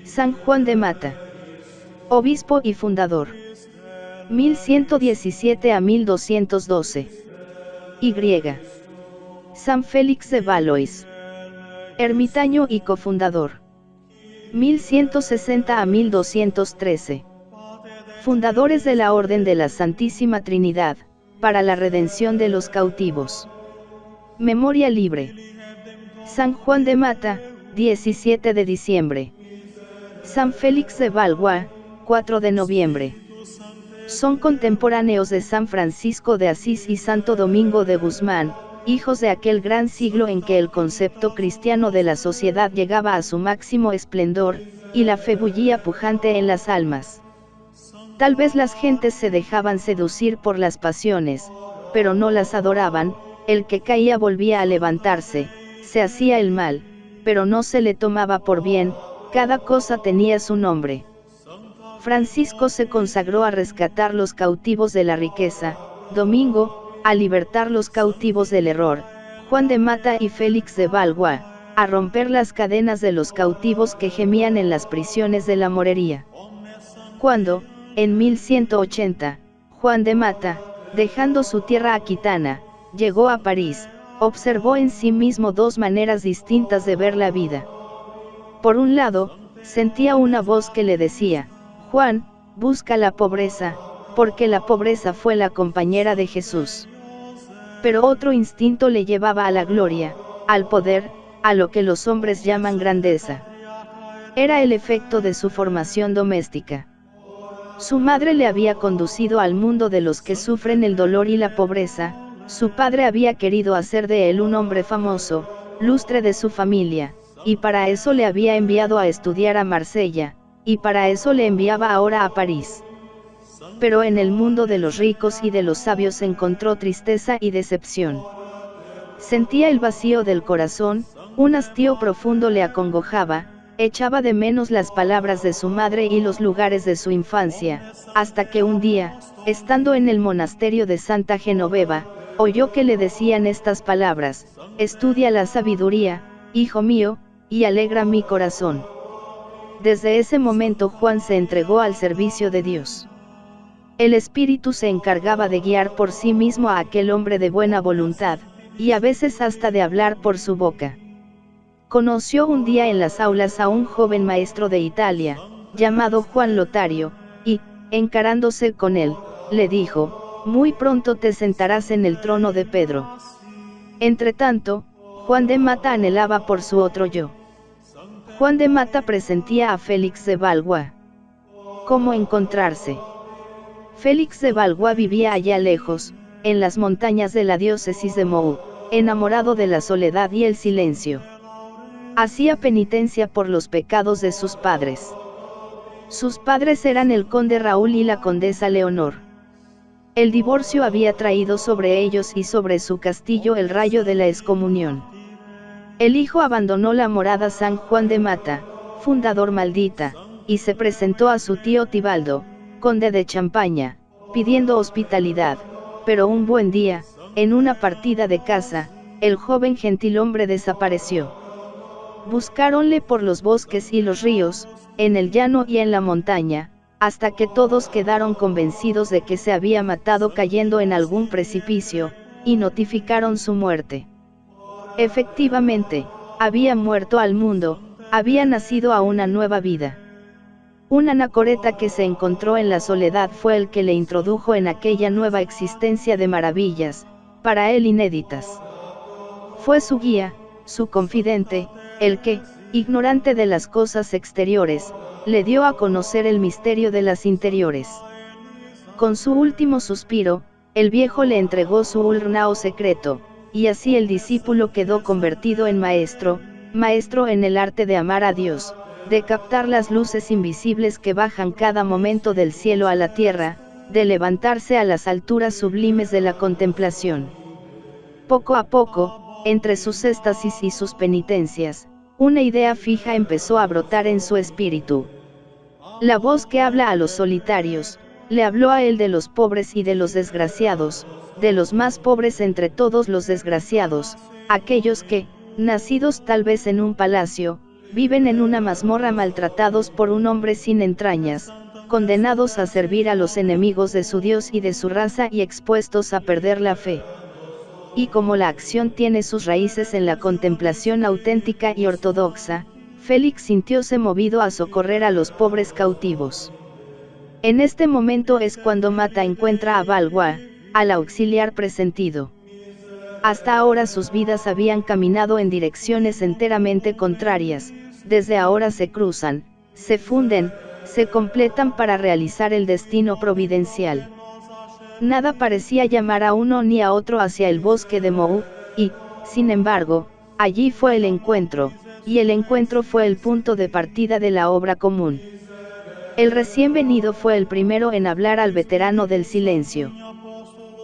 San Juan de Mata. Obispo y fundador. 1117 a 1212. Y. San Félix de Valois. Ermitaño y cofundador. 1160 a 1213. Fundadores de la Orden de la Santísima Trinidad, para la redención de los cautivos. Memoria libre. San Juan de Mata, 17 de diciembre. San Félix de Valois, 4 de noviembre. Son contemporáneos de San Francisco de Asís y Santo Domingo de Guzmán, hijos de aquel gran siglo en que el concepto cristiano de la sociedad llegaba a su máximo esplendor, y la fe bullía pujante en las almas. Tal vez las gentes se dejaban seducir por las pasiones, pero no las adoraban. El que caía volvía a levantarse, se hacía el mal, pero no se le tomaba por bien, cada cosa tenía su nombre. Francisco se consagró a rescatar los cautivos de la riqueza, Domingo, a libertar los cautivos del error, Juan de Mata y Félix de Valois, a romper las cadenas de los cautivos que gemían en las prisiones de la morería. Cuando, en 1180, Juan de Mata, dejando su tierra aquitana, llegó a París, observó en sí mismo dos maneras distintas de ver la vida. Por un lado, sentía una voz que le decía: Juan, busca la pobreza, porque la pobreza fue la compañera de Jesús. Pero otro instinto le llevaba a la gloria, al poder, a lo que los hombres llaman grandeza. Era el efecto de su formación doméstica. Su madre le había conducido al mundo de los que sufren el dolor y la pobreza. Su padre había querido hacer de él un hombre famoso, lustre de su familia, y para eso le había enviado a estudiar a Marsella, y para eso le enviaba ahora a París. Pero en el mundo de los ricos y de los sabios encontró tristeza y decepción. Sentía el vacío del corazón, un hastío profundo le acongojaba, echaba de menos las palabras de su madre y los lugares de su infancia, hasta que un día, estando en el monasterio de Santa Genoveva, oyó que le decían estas palabras: estudia la sabiduría, hijo mío, y alegra mi corazón. Desde ese momento Juan se entregó al servicio de Dios. El Espíritu se encargaba de guiar por sí mismo a aquel hombre de buena voluntad, y a veces hasta de hablar por su boca. Conoció un día en las aulas a un joven maestro de Italia, llamado Juan Lotario, y, encarándose con él, le dijo: muy pronto te sentarás en el trono de Pedro. Entretanto, Juan de Mata anhelaba por su otro yo. Juan de Mata presentía a Félix de Valois. ¿Cómo encontrarse? Félix de Valois vivía allá lejos, en las montañas de la diócesis de Meaux, enamorado de la soledad y el silencio. Hacía penitencia por los pecados de sus padres. Sus padres eran el conde Raúl y la condesa Leonor. El divorcio había traído sobre ellos y sobre su castillo el rayo de la excomunión. El hijo abandonó la morada San Juan de Mata, fundador maldita, y se presentó a su tío Tibaldo, conde de Champaña, pidiendo hospitalidad, pero un buen día, en una partida de caza, el joven gentilhombre desapareció. Buscáronle por los bosques y los ríos, en el llano y en la montaña, hasta que todos quedaron convencidos de que se había matado cayendo en algún precipicio, y notificaron su muerte. Efectivamente, había muerto al mundo, había nacido a una nueva vida. Un anacoreta que se encontró en la soledad fue el que le introdujo en aquella nueva existencia de maravillas, para él inéditas. Fue su guía, su confidente, el que, ignorante de las cosas exteriores, le dio a conocer el misterio de las interiores. Con su último suspiro, el viejo le entregó su urnao secreto, y así el discípulo quedó convertido en maestro, maestro en el arte de amar a Dios, de captar las luces invisibles que bajan cada momento del cielo a la tierra, de levantarse a las alturas sublimes de la contemplación. Poco a poco, entre sus éxtasis y sus penitencias, una idea fija empezó a brotar en su espíritu. La voz que habla a los solitarios, le habló a él de los pobres y de los desgraciados, de los más pobres entre todos los desgraciados, aquellos que, nacidos tal vez en un palacio, viven en una mazmorra maltratados por un hombre sin entrañas, condenados a servir a los enemigos de su Dios y de su raza y expuestos a perder la fe. Y como la acción tiene sus raíces en la contemplación auténtica y ortodoxa, Félix sintióse movido a socorrer a los pobres cautivos. En este momento es cuando Mata encuentra a Valois, al auxiliar presentido. Hasta ahora sus vidas habían caminado en direcciones enteramente contrarias, desde ahora se cruzan, se funden, se completan para realizar el destino providencial. Nada parecía llamar a uno ni a otro hacia el bosque de Mou, y, sin embargo, allí fue el encuentro, y el encuentro fue el punto de partida de la obra común. El recién venido fue el primero en hablar al veterano del silencio.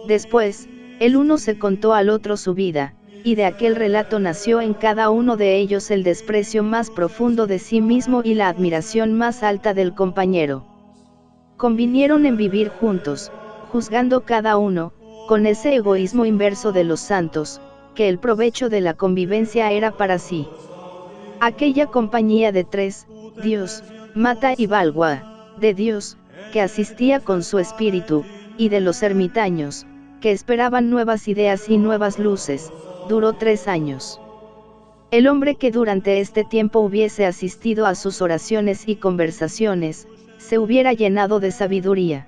Después, el uno se contó al otro su vida, y de aquel relato nació en cada uno de ellos el desprecio más profundo de sí mismo y la admiración más alta del compañero. Convinieron en vivir juntos, juzgando cada uno, con ese egoísmo inverso de los santos, que el provecho de la convivencia era para sí. Aquella compañía de tres, Dios, Mata y Valois, de Dios, que asistía con su espíritu, y de los ermitaños, que esperaban nuevas ideas y nuevas luces, duró 3 años. El hombre que durante este tiempo hubiese asistido a sus oraciones y conversaciones, se hubiera llenado de sabiduría.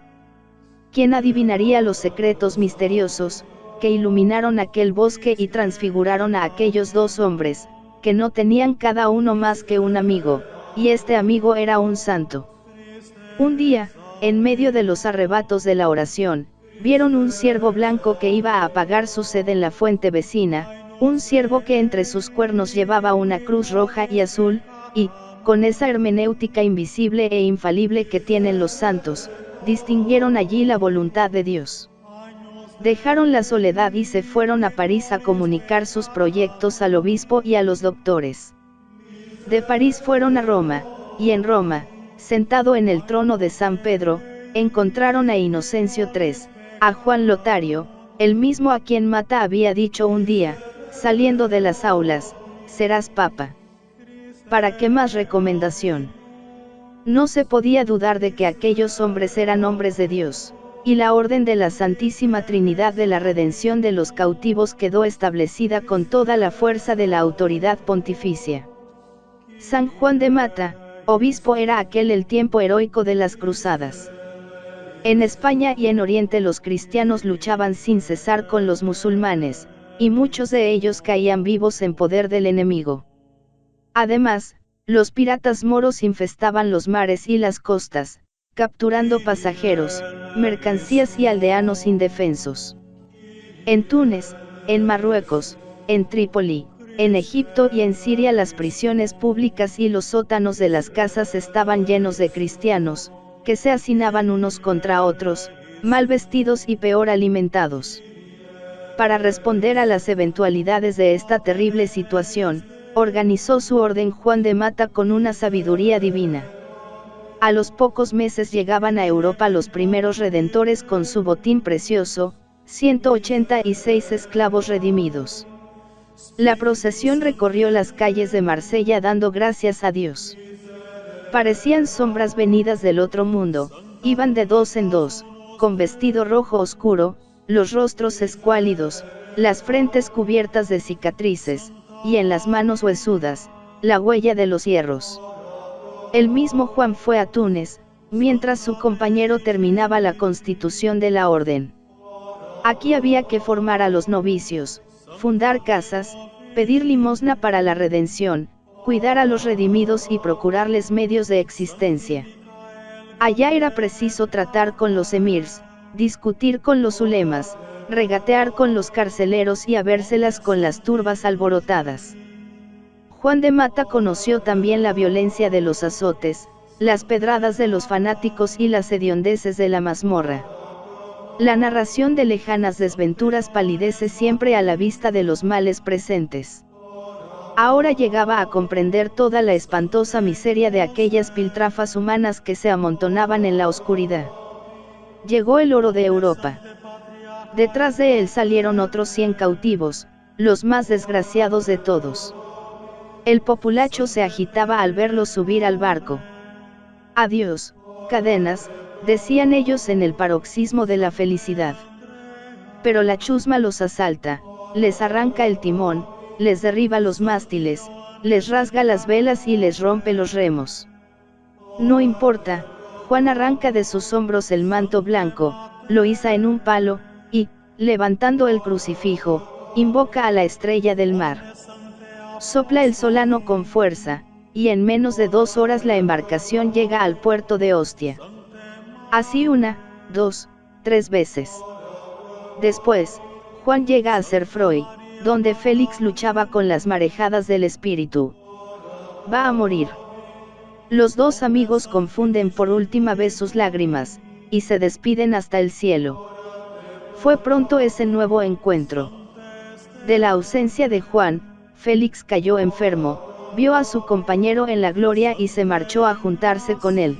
¿Quién adivinaría los secretos misteriosos, que iluminaron aquel bosque y transfiguraron a aquellos dos hombres, que no tenían cada uno más que un amigo, y este amigo era un santo? Un día, en medio de los arrebatos de la oración, vieron un ciervo blanco que iba a apagar su sed en la fuente vecina, un ciervo que entre sus cuernos llevaba una cruz roja y azul, y, con esa hermenéutica invisible e infalible que tienen los santos, distinguieron allí la voluntad de Dios. Dejaron la soledad y se fueron a París a comunicar sus proyectos al obispo y a los doctores. De París fueron a Roma, y en Roma, sentado en el trono de San Pedro, encontraron a Inocencio III, a Juan Lotario, el mismo a quien Mata había dicho un día, saliendo de las aulas, serás papa. ¿Para qué más recomendación? No se podía dudar de que aquellos hombres eran hombres de Dios, y la orden de la Santísima Trinidad de la redención de los cautivos quedó establecida con toda la fuerza de la autoridad pontificia. San Juan de Mata, obispo, era aquel el tiempo heroico de las cruzadas. En España y en Oriente los cristianos luchaban sin cesar con los musulmanes, y muchos de ellos caían vivos en poder del enemigo. Además, los piratas moros infestaban los mares y las costas, capturando pasajeros, mercancías y aldeanos indefensos. En Túnez, en Marruecos, en Trípoli, en Egipto y en Siria las prisiones públicas y los sótanos de las casas estaban llenos de cristianos, que se hacinaban unos contra otros, mal vestidos y peor alimentados. Para responder a las eventualidades de esta terrible situación, organizó su orden Juan de Mata con una sabiduría divina. A los pocos meses llegaban a Europa los primeros redentores con su botín precioso, 186 esclavos redimidos. La procesión recorrió las calles de Marsella dando gracias a Dios. Parecían sombras venidas del otro mundo, iban de dos en dos, con vestido rojo oscuro, los rostros escuálidos, las frentes cubiertas de cicatrices, y en las manos huesudas, la huella de los hierros. El mismo Juan fue a Túnez, mientras su compañero terminaba la constitución de la orden. Aquí había que formar a los novicios, fundar casas, pedir limosna para la redención, cuidar a los redimidos y procurarles medios de existencia. Allá era preciso tratar con los emirs, discutir con los ulemas, regatear con los carceleros y habérselas con las turbas alborotadas. Juan de Mata conoció también la violencia de los azotes, las pedradas de los fanáticos y las hediondeces de la mazmorra. La narración de lejanas desventuras palidece siempre a la vista de los males presentes. Ahora llegaba a comprender toda la espantosa miseria de aquellas piltrafas humanas que se amontonaban en la oscuridad. Llegó el oro de Europa. Detrás de él salieron otros 100 cautivos, los más desgraciados de todos. El populacho se agitaba al verlos subir al barco. Adiós, cadenas, decían ellos en el paroxismo de la felicidad. Pero la chusma los asalta, les arranca el timón, les derriba los mástiles, les rasga las velas y les rompe los remos. No importa, Juan arranca de sus hombros el manto blanco, lo iza en un palo, y, levantando el crucifijo, invoca a la estrella del mar. Sopla el solano con fuerza, y en menos de 2 horas la embarcación llega al puerto de Ostia. Así 1, 2, 3 veces. Después, Juan llega a Cerfroy, donde Félix luchaba con las marejadas del espíritu. Va a morir. Los dos amigos confunden por última vez sus lágrimas, y se despiden hasta el cielo. Fue pronto ese nuevo encuentro. De la ausencia de Juan, Félix cayó enfermo, vio a su compañero en la gloria y se marchó a juntarse con él.